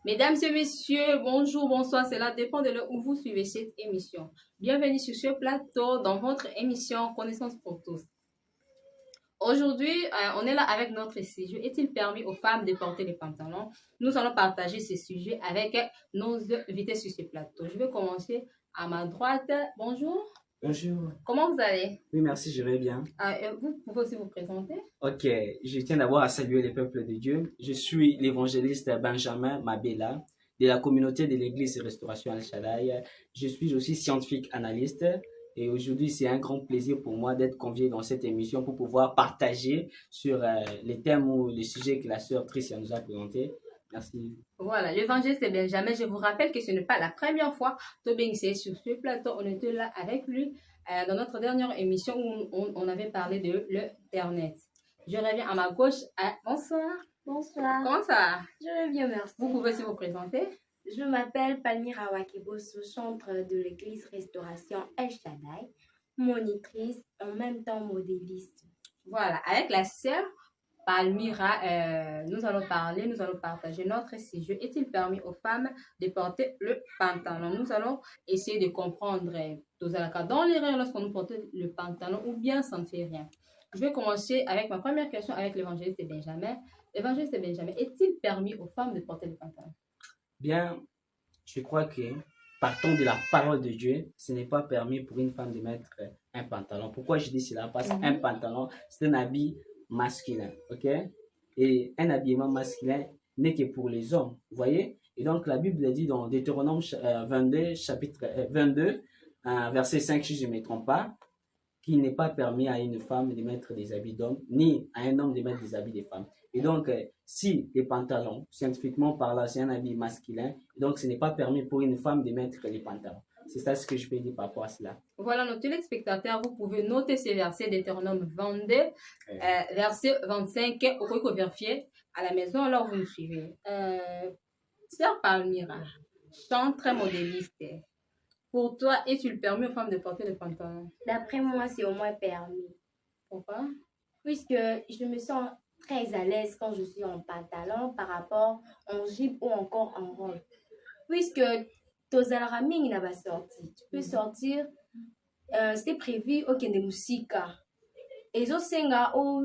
Mesdames et messieurs, bonjour, bonsoir, cela dépend de l'heure où vous suivez cette émission. Bienvenue sur ce plateau dans votre émission Connaissance pour tous. Aujourd'hui, on est là avec notre sujet. Est-il permis aux femmes de porter les pantalons? Nous allons partager ce sujet avec nos invités sur ce plateau. Je vais commencer à ma droite. Bonjour. Bonjour. Comment vous allez? Oui, merci, je vais bien. Vous pouvez aussi vous présenter? Ok, je tiens d'abord à saluer les peuples de Dieu. Je suis l'évangéliste Benjamin Mabela de la communauté de l'église Restauration Al-Shaddai. Je suis aussi scientifique analyste et aujourd'hui, c'est un grand plaisir pour moi d'être convié dans cette émission pour pouvoir partager sur les thèmes ou les sujets que la sœur Tricia nous a présentés. Merci. Voilà, l'évangéliste Benjamin, je vous rappelle que ce n'est pas la première fois que c'est sur ce plateau. On était là avec lui dans notre dernière émission où on avait parlé de l'Internet. Je reviens à ma gauche. Bonsoir. Bonsoir. Comment ça va? Je vais bien, merci. Vous pouvez aussi vous présenter? Je m'appelle Palmira Wakeboso, chantre de l'église Restauration El Shaddai, monitrice, en même temps modéliste. Voilà, avec la sœur Palmira, nous allons partager notre sujet. Est-il permis aux femmes de porter le pantalon? Nous allons essayer de comprendre dans l'erreur lorsqu'on nous porte le pantalon ou bien ça ne fait rien. Je vais commencer avec ma première question avec l'évangéliste Benjamin. L'évangéliste Benjamin, est-il permis aux femmes de porter le pantalon? Bien, je crois que partant de la parole de Dieu, ce n'est pas permis pour une femme de mettre un pantalon. Pourquoi je dis cela? Parce qu'un pantalon, c'est un habit masculin, ok? Et un habillement masculin n'est que pour les hommes, vous voyez? Et donc la Bible dit dans Deutéronome 22, chapitre 22, verset 5, si je ne me trompe pas, qu'il n'est pas permis à une femme de mettre des habits d'homme, ni à un homme de mettre des habits de femme. Et donc, si les pantalons, scientifiquement parlant, c'est un habit masculin, donc ce n'est pas permis pour une femme de mettre les pantalons. C'est ça ce que je peux dire par rapport à cela. Voilà, nos téléspectateurs, vous pouvez noter ces versets Deutéronome 22, verset 25, vous pouvez vérifier à la maison, alors vous nous suivez. Sœur Palmira, chantre modéliste, pour toi, est-il permis aux femmes de porter le pantalon? D'après moi, c'est au moins permis. Pourquoi? Puisque je me sens très à l'aise quand je suis en pantalon par rapport en jupe ou encore en robe. Puisque tozalaka mingi na ba sorti. Tu peux sortir, c'était prévu au Kende Musika. Et au Senga, au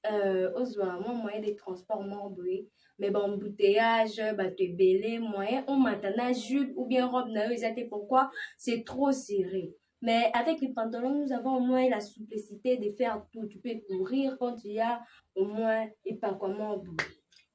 moyen de transport mobile, mais bon, embouteillage, bateau belé, moyen, on matana jupe ou bien robe na eux, pourquoi c'est trop serré. Mais avec les pantalons, nous avons au moins la simplicité de faire tout. Tu peux courir quand tu as au moins et pas comment.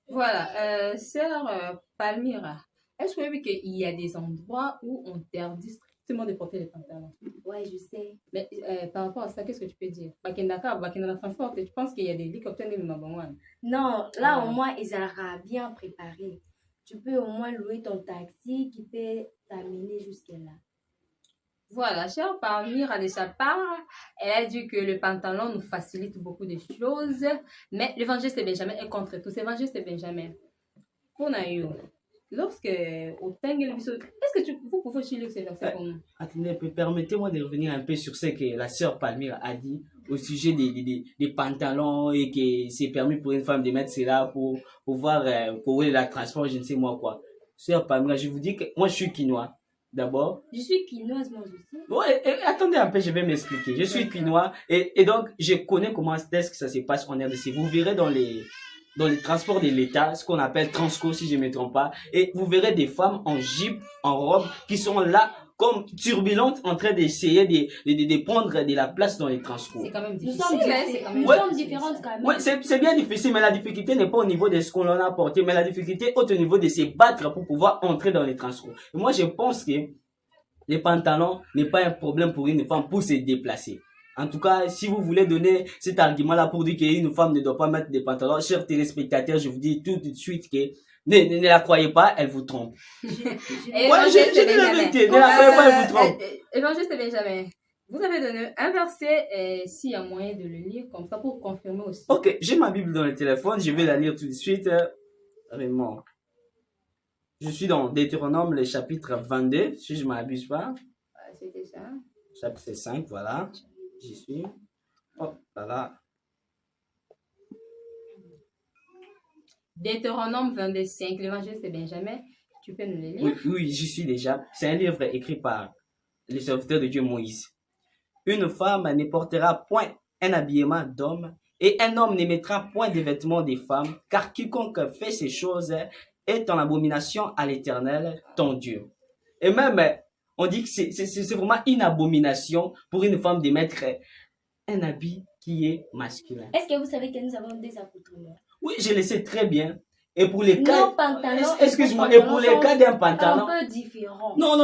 Voilà, sœur Palmira, est-ce que vous savez qu'il y a des endroits où on interdit strictement de porter les pantalons? Ouais, je sais. Mais par rapport à ça, qu'est-ce que tu peux dire? Bakindaka transport, tu penses qu'il y a des hélicoptères de Mabangwan? Non, là au moins, ils seront bien préparés. Tu peux au moins louer ton taxi qui peut t'amener jusque-là. Voilà, chère Palmira, de sa part, elle a dit que le pantalon nous facilite beaucoup de choses, mais l'évangéliste Benjamin est contre tout. C'est l'évangéliste Benjamin. Pour nous, lorsque au est-ce que vous pouvez aussi lire ce verset pour nous? Attendez, permettez-moi de revenir un peu sur ce que la sœur Palmira a dit au sujet des pantalons et que c'est permis pour une femme de mettre cela pour pouvoir courir la transport, je ne sais moi quoi. Sœur Palmira, je vous dis que moi je suis quinois. D'abord. Je suis quinoise, moi aussi. Ouais, attendez un peu, je vais m'expliquer. Je suis quinois et donc je connais comment est-ce que ça se passe en RDC. Vous verrez dans les transports de l'État, ce qu'on appelle Transco, si je ne me trompe pas, et vous verrez des femmes en jupe, en robe, qui sont là comme turbulentes en train d'essayer de prendre de la place dans les transports. C'est quand même difficile. Nous sommes différentes quand même. Oui, c'est bien difficile, mais la difficulté n'est pas au niveau de ce qu'on en a apporté, mais la difficulté est au niveau de se battre pour pouvoir entrer dans les transports. Et moi, je pense que les pantalons n'est pas un problème pour une femme pour se déplacer. En tout cas, si vous voulez donner cet argument-là pour dire qu'une femme ne doit pas mettre des pantalons, chers téléspectateurs, je vous dis tout de suite que ne la croyez pas, elle vous trompe. Ouais, je dis la vérité, ne la croyez pas, elle vous trompe. Évangéliste Benjamin, vous avez donné un verset, s'il y a moyen de le lire comme ça pour confirmer aussi. Ok, j'ai ma Bible dans le téléphone, je vais la lire tout de suite. Vraiment. Je suis dans Deutéronome, le chapitre 22, si je ne m'abuse pas. C'était ça. Chapitre 5, voilà. J'y suis. Hop, voilà. Deutéronome 25, l'évangile de Benjamin. Tu peux nous le lire? Oui, oui, j'y suis déjà. C'est un livre écrit par le serviteur de Dieu Moïse. Une femme ne portera point un habillement d'homme, et un homme ne mettra point de vêtements des femmes, car quiconque fait ces choses est en abomination à l'Éternel, ton Dieu. Et même, on dit que c'est vraiment une abomination pour une femme de mettre un habit qui est masculin. Est-ce que vous savez que nous avons des accoutrements? Oui, je le sais très bien. Et pour les cas, Nos pantalons, excuse-moi, et pour les cas d'un pantalon, un peu différents. non,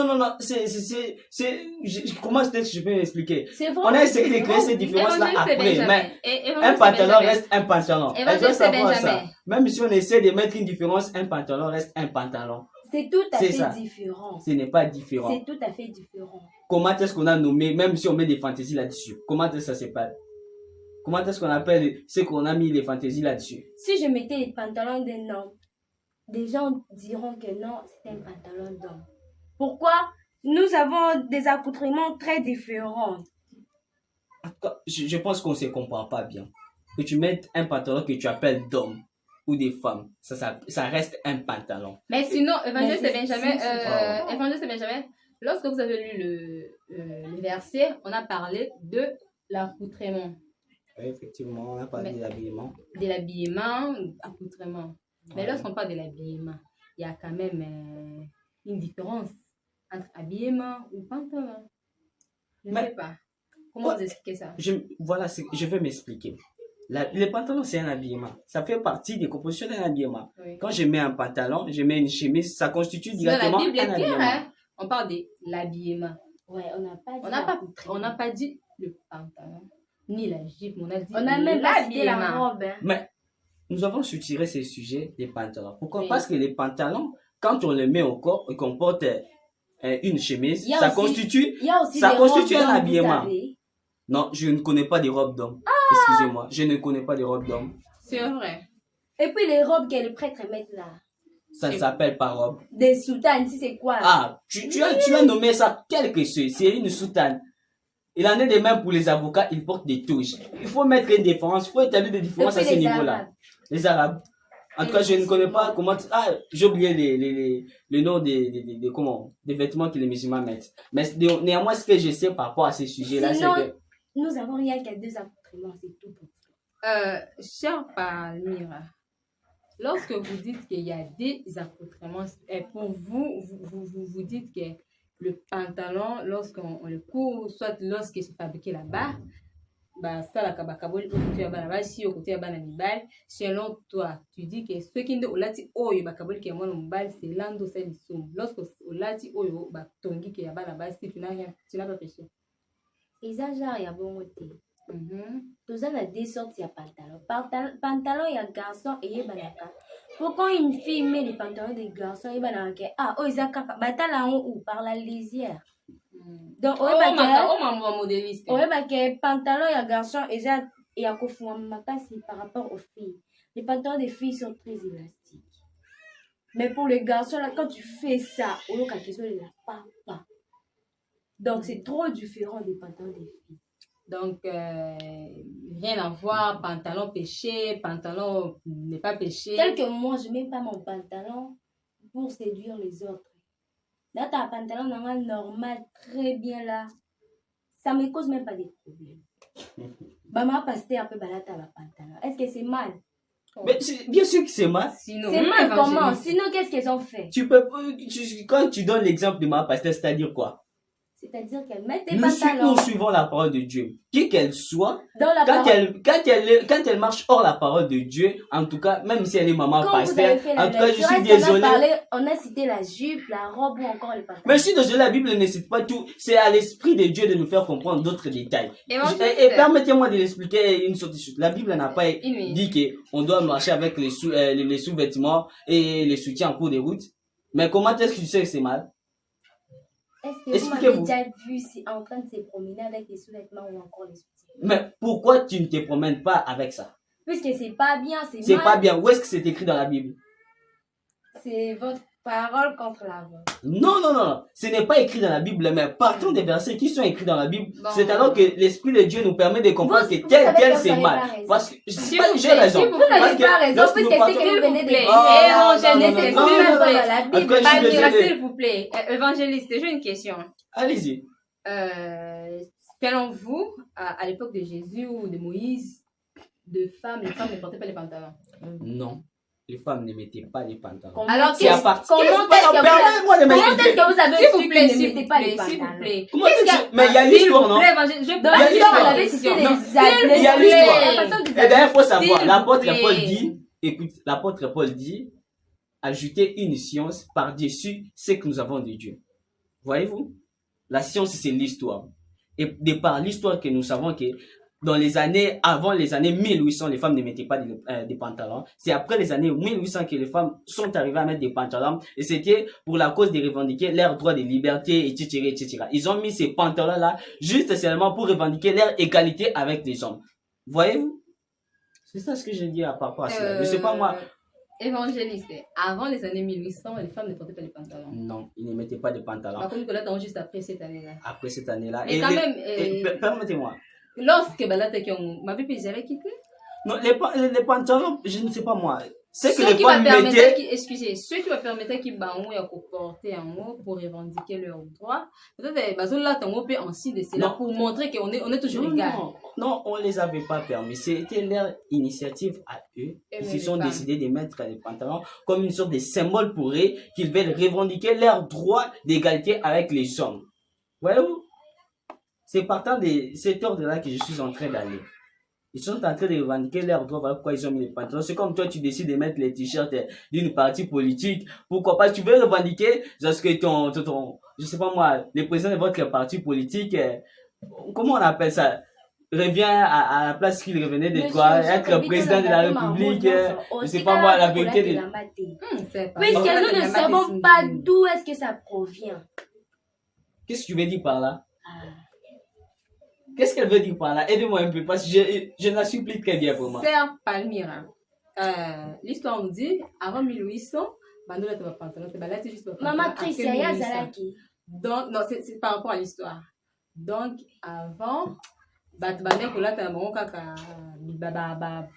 comment est-ce que je peux m'expliquer? C'est On a essayé de créer cette différence-là après, mais un pantalon reste un pantalon. Elle doit savoir ça. Même si on essaie de mettre une différence, un pantalon reste un pantalon. C'est tout à C'est fait ça. différent. Ce n'est pas différent. C'est tout à fait différent. Comment est-ce qu'on a nommé, même si on met des fantaisies là-dessus, comment est-ce que ça s'appelle? Comment est-ce qu'on appelle ce qu'on a mis les fantaisies là-dessus? Si je mettais les pantalons d'un homme, des gens diront que non, c'est un pantalon d'homme. Pourquoi? Nous avons des accoutrements très différents. Je pense qu'on ne se comprend pas bien. Que tu mettes un pantalon que tu appelles d'homme ou des femmes, ça reste un pantalon. Mais sinon, Évangile Mais de Benjamin, Évangile de Benjamin, lorsque vous avez lu le verset, on a parlé de l'accoutrement. Oui, effectivement, on a parlé de l'habillement. De l'habillement, accoutrement. Mais Ouais. lorsqu'on parle de l'habillement, il y a quand même une différence entre habillement ou pantalon. Je ne Mais- sais pas. Comment vous expliquer ça? Voilà, je vais m'expliquer. Les pantalons, c'est un habillement. Ça fait partie des compositions d'un habillement. Oui. Quand je mets un pantalon, je mets une chemise, ça constitue Sinon, la directement Bible un est claire, habillement. hein? On parle de l'habillement. Ouais, on n'a pas dit On n'a pas, l'accoutrement. on n'a pas dit le pantalon, ni la jupe, on a dit On a même pas cité la l'habillement. robe. Hein. Mais nous avons soutiré ce sujet des pantalons. Pourquoi? Oui. Parce que les pantalons, quand on les met au corps et qu'on porte une chemise, Il y a ça aussi- constitue... Il y a aussi Ça des constitue robes un d'hommes, habillement. vous savez. Non, je ne connais pas des robes d'hommes. Excusez-moi, je ne connais pas des robes d'hommes. C'est vrai. Et puis les robes que les prêtres mettent là. Ça ne s'appelle pas robe. Des soutanes, si c'est quoi? Ah, tu as nommé ça tel que c'est une soutane. Il en est de même pour les avocats, ils portent des touches. Il faut mettre une différence, il faut établir des différences à Depuis ce les niveau-là. Arabes. Les Arabes. En tout cas, je ne connais pas comment... Ah, j'ai oublié le nom des vêtements que les musulmans mettent. Mais néanmoins, ce que je sais par rapport à ces sujets-là, c'est Sinon, que... nous avons rien qu'à deux accoutrements, c'est tout pour Cher Palmyra, lorsque vous dites qu'il y a des accoutrements, pour vous dites que le pantalon, lorsqu'on le court, soit lorsque c'est fabriqué là-bas, bah, ça, la kabakaboli, au côté là-bas, si au côté là-bas, selon toi, tu dis que ce qui est au lati, oh, il y a bakaboli qui est moins bal, c'est l'ando, c'est l'issou. Lorsque au lati, oh, il y a tongi qui est là-bas, si tu n'as rien, tu n'as pas péché. Et ça, genre, il y a bon côté. Mhm. Tout ça, il y a deux sortes de pantalons. Pantalon, il y a garçon et il y a banaka. Pourquoi une fille met les pantalons des garçons et banaka? Ah, oh, ils ont kaka. Batala ou par la lisière. Donc, Oh, on va maman modéliste. que pantalon, il y a garçon et il y a par rapport aux filles. Les pantalons des filles sont très élastiques. Mais pour les garçons, là, quand tu fais ça, on a quelque chose de la papa. Donc, c'est trop différent des pantalons des filles. Donc, rien à voir, pantalon péché, pantalon n'est pas péché. Tel que moi, je ne mets pas mon pantalon pour séduire les autres. Là, tu as un pantalon normal, très bien là. Ça ne me cause même pas de problèmes. Bah, ma pasteur un peu balade à la pantalon. Est-ce que c'est mal? Mais bien sûr que c'est mal. Sinon, C'est mal comment? évangéliste. Sinon, qu'est-ce qu'ils ont fait? Quand tu donnes l'exemple de ma pasteur, c'est-à-dire quoi? C'est-à-dire qu'elle met des Nous pantalons suivons la parole de Dieu. Qui qu'elle soit, dans la parole. quand elle marche hors la parole de Dieu, en tout cas, même si elle est maman Quand vous pasteur, avez fait la en tout cas, je lecture, suis est-ce qu'on désolé. on a cité la jupe, la robe ou encore les pantalons. Mais je suis désolé, la Bible ne cite pas tout. C'est à l'esprit de Dieu de nous faire comprendre d'autres détails. Évangéliste. Et permettez-moi de l'expliquer une sorte de chose. La Bible n'a pas Une dit qu'on doit marcher avec les sous-vêtements et les soutiens en cours de route. Mais comment est-ce que tu sais que c'est mal? Est-ce que vous m'avez Expliquez-vous. déjà vu en train de se promener avec les sous-vêtements ou encore les soutiens? Mais pourquoi tu ne te promènes pas avec ça? Puisque c'est pas bien, C'est mal. pas bien. Où est-ce que c'est écrit dans la Bible? c'est votre parole contre la vôtre. Non, non, non. Ce n'est pas écrit dans la Bible, mais partons des versets qui sont écrits dans la Bible. Bon. C'est alors que l'Esprit de Dieu nous permet de comprendre que Vous tel, savez tel, que vous c'est n'avez mal. pas raison. Parce que, S'il vous j'ai plaît, raison. s'il vous Vous plaît. Parce n'avez pas raison, lorsque puisque nous c'est partons- que vous venez de dire. Oh, évangéliste, non, non, c'est non, même non, pas non, dans la non. Bible. Ok, je suis Palmyra, désolé. s'il vous plaît. Évangéliste, j'ai une question. Allez-y. Selon vous, à l'époque de Jésus ou de Moïse, les femmes ne portaient pas les pantalons. Non. Les femmes ne mettaient pas les pantalons. Alors, C'est à partir. comment est-ce que Permets-moi de Comment est-ce m'expliquer. que vous avez S'il su vous plaît, qu'ils ne s'il vous mettaient pas les plaît, s'il vous pantalons? plaît. Comment mais il y a S'il l'histoire, vous non? plaît, évangéliste, Dans Il y a l'histoire, on l'histoire. avait cité Non. les Il y a l'histoire. la façon des Et d'ailleurs, il faut savoir, S'il l'apôtre vous Paul plaît. dit, écoute, l'apôtre Paul dit, ajouter une science par-dessus ce que nous avons de Dieu. Voyez-vous? La science, c'est l'histoire. Et de par l'histoire que nous savons que dans les années, avant les années 1800, les femmes ne mettaient pas des pantalons. C'est après les années 1800 que les femmes sont arrivées à mettre des pantalons. Et c'était pour la cause de revendiquer leur droit de liberté, etc., etc. Ils ont mis ces pantalons-là juste seulement pour revendiquer leur égalité avec les hommes. Voyez-vous? C'est ça ce que je dis à par rapport à cela. Je sais pas moi. Évangéliste, avant les années 1800, les femmes ne portaient pas les pantalons. Non, ils ne mettaient pas de pantalons. Par contre, là, juste après cette année-là. Après cette année-là. Mais quand même, permettez-moi. lorsque ma bébé, j'avais quitté. Non, les pantalons, je ne sais pas moi. C'est que Ceux les qui femmes va mettaient. permettre, excusez, ceux qui va permettre qu'ils porter en haut pour revendiquer leurs droits. Peut-être, là, ton peut ainsi de cela Non. pour montrer qu'on est toujours Non, égal. non, non, on les avait pas permis. C'était leur initiative à eux. Ils mais se les sont femmes. décidés de mettre les pantalons comme une sorte de symbole pour eux qu'ils veulent revendiquer leur droit d'égalité avec les hommes. Voyez-vous? C'est partant de cet ordre-là que je suis en train d'aller. Ils sont en train de revendiquer leurs droits, voilà pourquoi ils ont mis les pantalons. C'est comme toi, tu décides de mettre les t-shirts d'une partie politique. Pourquoi pas? Tu veux revendiquer, parce que je sais pas moi, le président de votre parti politique, comment on appelle ça? Revient à la place qu'il revenait de toi, être président de la République, je sais pas moi, la vérité de... C'est pas- Puisque Bon, nous ne savons pas d'où est-ce que ça provient. Qu'est-ce que tu veux dire par là? Qu'est-ce qu'elle veut dire par là? Aidez-moi un peu, parce que je ne la suis plus très bien pour moi. Sœur Palmyra. L'histoire nous dit, avant 1800, Bandou n'était pas pantalon, c'est juste pas pantalon. Maman Après Tricia, 1800. Yazalaki. Donc, non, c'est par rapport à l'histoire. Donc, avant,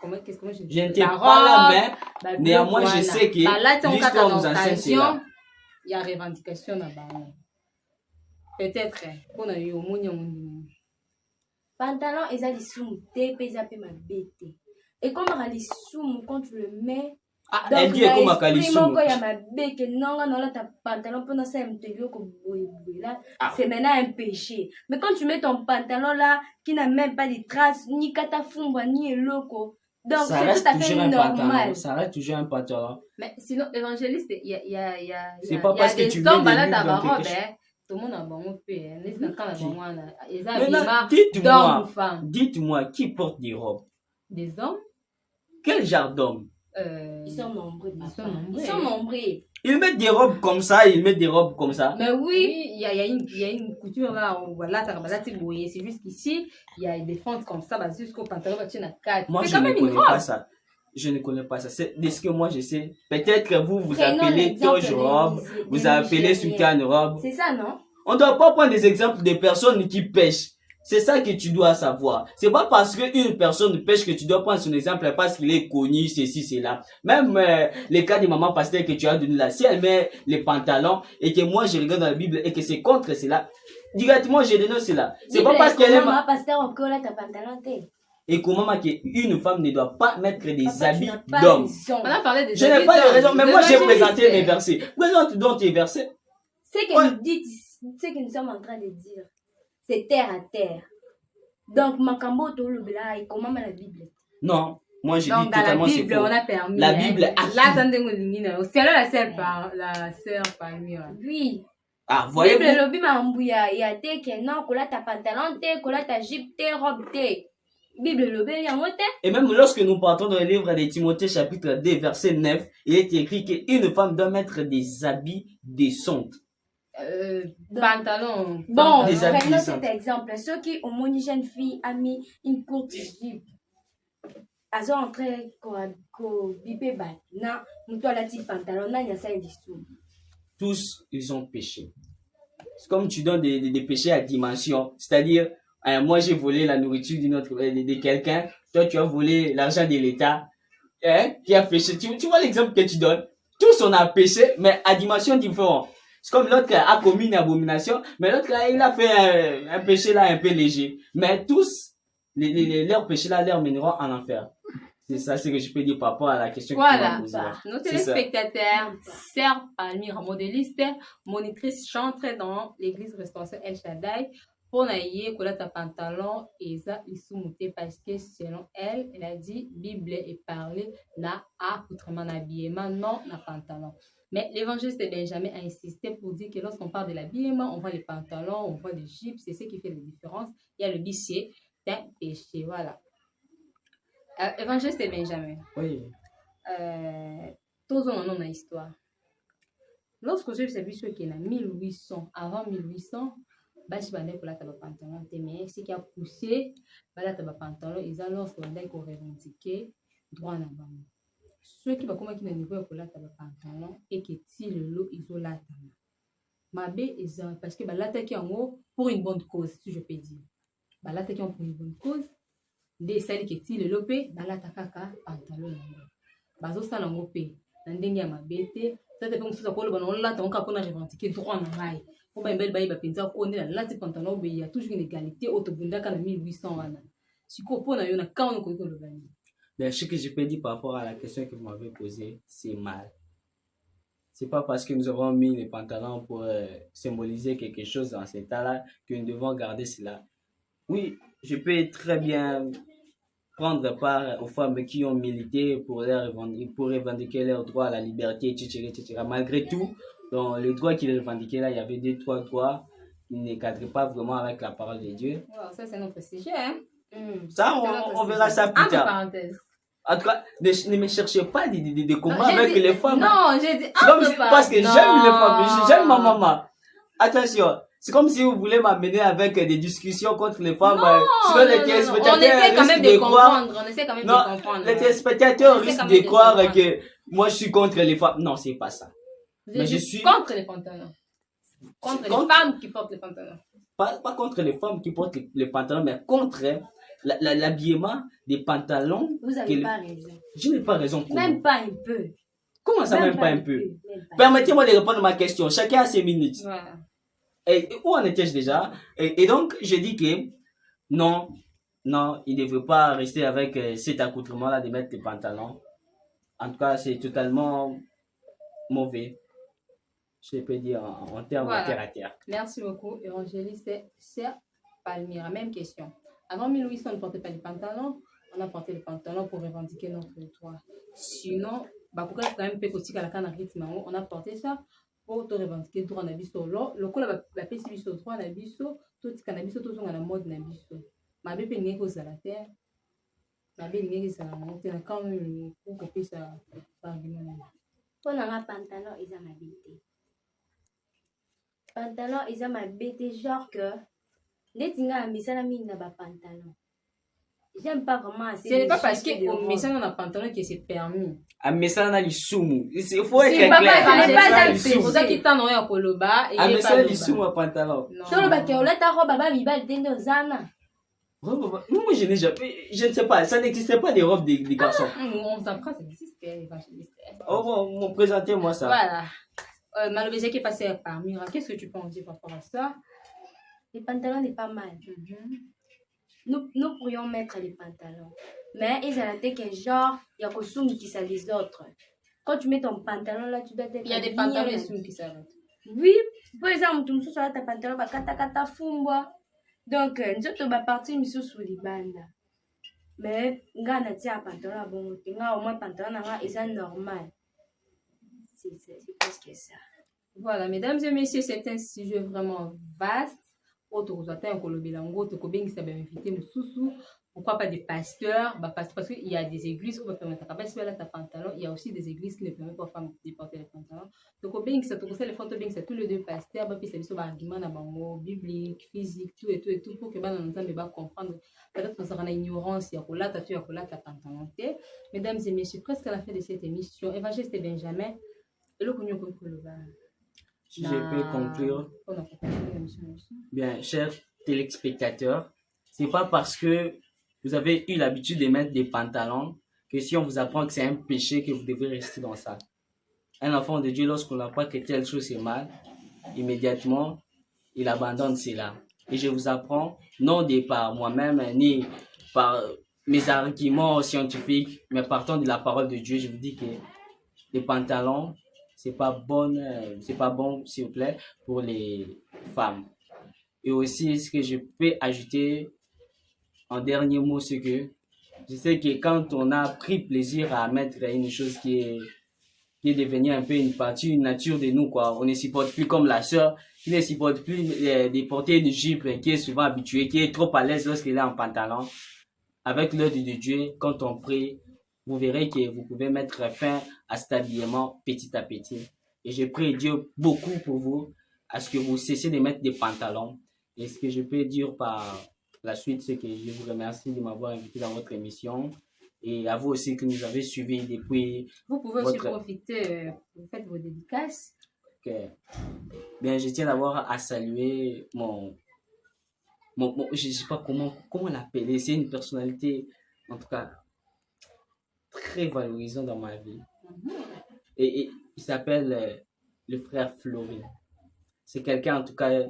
comment je dis? Je n'étais pas là, mais néanmoins, je sais que l'histoire nous enseigne cela. Il y a revendication là-bas. Peut-être, on a eu au monde. Pantalon, ils ont des sous, des pesa pe ma bête. Et comme on a des sous, quand tu le mets, Ah, elle dit comme un calisson. quand il y a ma bête, non, là, ta pantalon, pendant ça, il me là, Ah. c'est maintenant un péché. Mais quand tu mets ton pantalon là, qui n'a même pas de traces, ni katafumba, ni loco, donc Ça c'est reste tout à toujours fait un pantalon. normal. Ça reste toujours un pantalon. Mais sinon, évangéliste, il y a C'est pas parce que des tu hommes, mets des là, livres t'as dans ma robe, quelque chose. hein. Tout le monde a bon paix, hein. Les quand la bon là. Ils ont Maintenant, habillement dites-moi, d'hommes ou femmes. dites-moi, qui porte des robes? Des hommes, Quel genre d'homme? Ils sont nombreux, Ils sont papa. nombreux. Ils sont nombreux. Ils mettent des robes comme ça, ils mettent des robes comme ça. mais oui, il y a une couture là, où voilà, c'est juste qu'ici, il y a des fentes comme ça, bah, jusqu'au pantalon, bah, tu en as 4. Moi, C'est je quand ne même une connais pas robe. ça. Je ne connais pas ça. C'est de ce que moi je sais. Peut-être que vous Prenons appelez l'exemple toge des- robe, des vous appelez Nigériens. soutane robe. C'est ça, non? On ne doit pas prendre des exemples de personnes qui pêchent. C'est ça que tu dois savoir. C'est pas parce qu'une personne pêche que tu dois prendre son exemple parce qu'il est connu, ceci, cela. Même les cas de maman pasteur que tu as donné là, si elle met les pantalons et que moi je regarde dans la Bible et que c'est contre cela, directement je dénonce cela. C'est pas parce qu'elle est... Maman, pasteur, encore là, ta pantalon, t'es. Et comment qu'une femme ne doit pas mettre des Papa, tu habits n'as pas d'homme. raison. On a parlé des Je n'ai habits pas de d'hommes. raison, mais moi j'ai présenté Évangéliste. mes versets. Présente donc tes versets. Ce que Ouais. nous dites, ce que nous sommes en train de dire, c'est terre à terre. Donc, Makambo, Tolubela, et comment la Bible? Non, moi j'ai dit Donc, dans la totalement c'est Bible, faux. on a permis. La hein. Bible a Là, attendez, c'est là la sœur Palmyra. Oui. Ah, Bible, voyez-vous? lobi mambuya, il y a te que non, kola ta pantalon, te, kola ta jupe, te, robe, te. Bible, lobi, il y a un te. Et même lorsque nous partons dans le livre de Timothée chapitre 2 verset 9, il est écrit qu'une femme doit mettre des habits décents. Pantalon. Bon, Des habits prenons décents. cet exemple. Ceux qui ont une jeune fille a mis une courte jupe. azo entre ko bipe ba na mutu alati pantalon na nyasa lisu. Tous, ils ont péché. C'est comme tu donnes des péchés à dimension. C'est-à-dire, moi j'ai volé la nourriture de quelqu'un, toi tu as volé l'argent de l'État, qui a péché. Tu vois l'exemple que tu donnes? Tous on a péché, mais à dimension différente. C'est comme l'autre a commis une abomination, mais l'autre il a fait un péché là un peu léger. Mais tous, leurs péchés là leur mèneront en enfer. C'est ça ce que je peux dire par rapport à la question que tu m'as posée. Nos téléspectateurs, Sœur Palmira, modéliste, monitrice, chantre dans l'église restauration El Shaddai. Pour naïe, kolata pantalon, eza isumute parce que selon elle, elle a dit Bible est parlé na accoutrement n'habillement, non na pantalon. Mais l'évangéliste Benjamin a insisté pour dire que lorsqu'on parle de l'habillement, on voit les pantalons, on voit les jupes, c'est ce qui fait la différence. Il y a le biché d'un péché, voilà. Évangéliste Benjamin. Oui. Tous on a une histoire. Lorsque j'ai vu ce qui est en 1800, avant 1800, bashi bandai kolata ba pantalon te, mais ce qui a poussé balata ba pantalon ils ont lorsque bandai ko revendiquer droit na bango. Ceux qui va comment qui na niveau ya kolata ba pantalon et que ti lelo isolata. Mabe ils ont parce que balata ki yango pour une bonne cause, si je peux dire. Balata ki pour une bonne cause. Nde sali ke ti lelo pe balata kaka pantalon yango. Bazo sala ngo pe na ndenge ya mabe te. Ça te fait ça ko le bana on lata on ka pona revendiquer droit na ngai. Oba mbele bayi bapenza ko ndela lati pantalon be ya toujours une égalité autobundaka na 1800 wana. Siko pona yo na kaon ko le bani. Mais ce que je peux dire par rapport à la question que vous m'avez posée, c'est mal. C'est pas parce que nous avons mis les pantalons pour symboliser quelque chose dans cet état-là que nous devons garder cela. Oui, je peux très bien prendre part aux femmes qui ont milité pour revendiquer leurs droits à la liberté, etc. Malgré tout, dans les droits qu'ils revendiquaient là, il y avait 2-3 droits qui ne cadraient pas vraiment avec la parole de Dieu. Wow, ça c'est notre sujet, hein? Ça, on verra ça plus tard. En tout cas, ne me cherchez pas des combats avec les femmes. Non, j'ai dit parce que j'aime les femmes, j'aime ma maman. Attention. C'est comme si vous voulez m'amener avec des discussions contre les femmes. Non, les téléspectateurs on essaie quand même de comprendre. On essaie quand même de comprendre. Les téléspectateurs risquent de croire que moi je suis contre les femmes. Non, c'est pas ça. Mais je suis contre les pantalons. Contre les femmes qui portent les pantalons. Pas contre les femmes qui portent les pantalons, mais contre l'habillement des pantalons. Vous n'avez pas raison. Je n'ai pas raison. Même pas un peu. Comment ça, même pas un peu? Permettez-moi de répondre à ma question. Chacun a ses minutes. Voilà. Et où en étais-je déjà? Et donc, je dis que non, il ne devrait pas rester avec cet accoutrement-là de mettre les pantalons. En tout cas, c'est totalement mauvais. Je peux dire en termes de terre à terre. Merci beaucoup, évangéliste Sœur Palmira. Même question. Avant 1800, on ne portait pas les pantalons. On a porté les pantalons pour revendiquer notre droit. Sinon, on a porté ça. Pour te revendiquer droit na biso le ko la ba pesi biso droit na biso to tika na biso to zonga na mode na biso mabe pe ngeko zala terre mabe ngeko zala na te na quand même pour que pesa argument pour na pantalon ils ont habité pantalon ils ont habité genre que netinga misala mingi na ba pantalon. J'aime pas vraiment. Ce n'est pas parce qu'on met ça dans un pantalon que c'est permis. À mettre ça dans les soumous. Il faut être clair. C'est pas ça. C'est pour ça qu'il t'en a un koloba. À mettre ça dans les soumous à pantalon. Dans le bac, on l'a ta robe à bibal dendo zana. Moi, je n'ai jamais. Je ne sais pas. Ça n'existait pas des robes des garçons. On vous apprend, ça existe. Oh, présentez-moi ça. Voilà. Malheureusement, qui est passé par Mira. Qu'est-ce que tu peux en dire par rapport à ça? Les pantalons n'est pas mal. Nous pourrions mettre les pantalons. Mais ils ont été que genre, il y a costume qui ça les autres. Quand tu mets ton pantalon là, tu dois être. Il y a des pantalons qui s'arrêtent. Oui, par exemple, tu me soucies sur ta pantalon, kata fumba. Donc, nous sommes partis sous les bandes. Mais, nga na tia pantalon bon, nga au moins pantalon nga est normal. C'est presque ça. Voilà, mesdames et messieurs, c'est un sujet vraiment vaste. Autre un kolobelango to kobengisa ba invité mususu pourquoi pas des pasteurs, parce qu'il y a des églises où on peut permettre ta pantalon, il y a aussi des églises qui ne permettent pas aux femmes de porter les pantalons. Donc, au bien, c'est les photos, c'est tous les deux pasteurs, puis c'est des arguments biblique, physique, tout et tout et tout, pour que les gens puissent comprendre. Peut-être que ça rend ignorance, il y a ta pantalon. Mesdames et messieurs, presque à la fin de cette émission, Évangéliste Benjamin, et le connu comme le Si je peux conclure. Bien, chers téléspectateurs, c'est pas parce que vous avez eu l'habitude de mettre des pantalons que si on vous apprend que c'est un péché que vous devez rester dans ça. Un enfant de Dieu, lorsqu'on apprend que telle chose est mal, immédiatement, il abandonne cela. Et je vous apprends, non par moi-même, ni par mes arguments scientifiques, mais partant de la parole de Dieu, je vous dis que les pantalons, c'est pas bon, s'il vous plaît, pour les femmes. Et aussi, ce que je peux ajouter en dernier mot, c'est que je sais que quand on a pris plaisir à mettre une chose qui est devenue un peu une partie, une nature de nous, quoi. On ne supporte plus comme la sœur, qui ne supporte plus de porter une jupe, qui est souvent habituée, qui est trop à l'aise lorsqu'elle est en pantalon. Avec l'œil de Dieu, quand on prie, vous verrez que vous pouvez mettre fin à cet habillement petit à petit. Et je prie Dieu beaucoup pour vous, à ce que vous cessiez de mettre des pantalons. Et ce que je peux dire par la suite, c'est que je vous remercie de m'avoir invité dans votre émission. Et à vous aussi que nous avez suivi depuis. Vous pouvez aussi profiter, vous faites vos dédicaces. Okay. Bien, je tiens d'abord à saluer je ne sais pas comment l'appeler. C'est une personnalité, en tout cas, très valorisante dans ma vie. Et il s'appelle le frère Florine. C'est quelqu'un, en tout cas,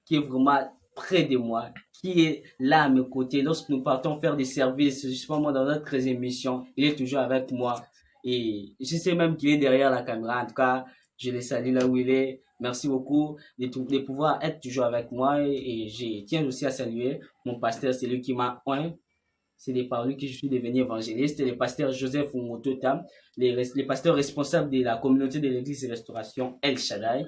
qui est vraiment près de moi, qui est là à mes côtés. Lorsque nous partons faire des services, je sais pas moi, dans notre émission, il est toujours avec moi. Et je sais même qu'il est derrière la caméra. En tout cas, je le salue là où il est. Merci beaucoup de pouvoir être toujours avec moi. Et je tiens aussi à saluer mon pasteur, c'est lui qui m'a oint. C'est par lui que je suis devenu évangéliste. Le pasteur Joseph Umotota, les pasteurs responsables de la communauté de l'église de restauration El Shaddai.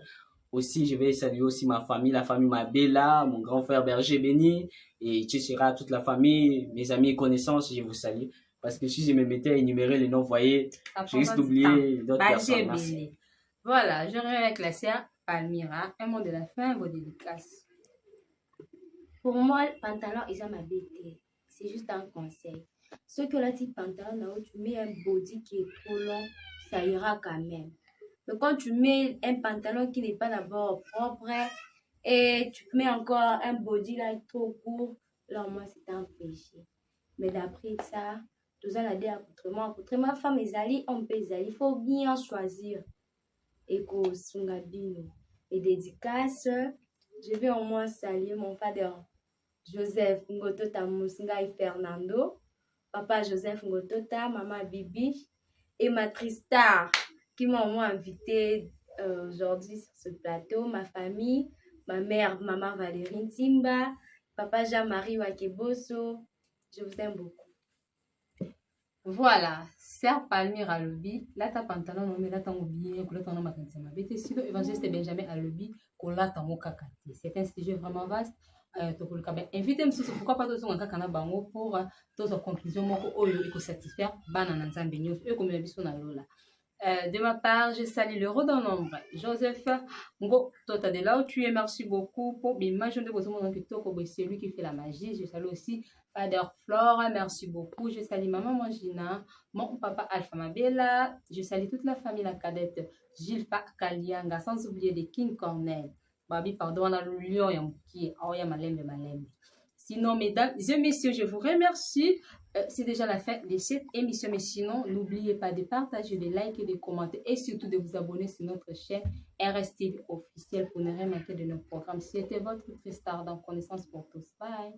Aussi, je vais saluer aussi ma famille, la famille Mabella, mon grand frère Berger Béni, et Tchessira, toute la famille, mes amis et connaissances, je vous salue. Parce que si je me mettais à énumérer les noms, vous voyez, je risque d'oublier d'autres personnes. Merci. Voilà, je reviens avec la sœur Palmira. Un mot de la fin, vos dédicaces. Pour moi, le pantalon, ils ont ma bêtise. C'est juste un conseil. Ceux qui ont la petite pantalon, là où tu mets un body qui est trop long, ça ira quand même. Mais quand tu mets un pantalon qui n'est pas d'abord propre et tu mets encore un body là trop court, là au moins c'est un péché. Mais d'après ça, tout ça, la dit accoutrement, femme et zali, on peut zali, il faut bien choisir. Et qu'au Sungabino. Et dédicace, je vais au moins saluer mon frère Joseph Ngotota Musinga et Fernando, papa Joseph Ngotota, maman Bibi et ma Tristar qui m'a au moins invité aujourd'hui sur ce plateau, ma famille, ma mère, maman Valérie Timba, papa Jean-Marie Wakeboso. Je vous aime beaucoup. Voilà, Sœur Palmira Alobi, là ta pantalon non mais là t'as oublié que là t'en as ma canne ma bête sinon évangéliste Benjamin Alobi que là t'as mon kakati. C'est un sujet vraiment vaste. Invitez-moi sur pourquoi pas tous on kakana bango pour tous en conclusion mon oyo iko satisfaire banana nzambe nyos eux comme biso na lola. De ma part, je salue le redon nombre. Joseph, Ngo, toi, de là où tu es, merci beaucoup pour l'image de vos hommes c'est lui qui fait la magie. Je salue aussi Father Flora, merci beaucoup. Je salue maman Mangina, mon papa Alpha Mabella. Je salue toute la famille, la cadette Gilles Kalianga, sans oublier de King Cornell. Babi, pardon, on a le lion qui est en Yamalem. Sinon, mesdames et messieurs, je vous remercie. C'est déjà la fin de cette émission. Mais sinon, n'oubliez pas de partager, de liker, de commenter et surtout de vous abonner sur notre chaîne RSTV officielle pour ne rien manquer de nos programmes. C'était votre Tristar dans Connaissance pour tous. Bye.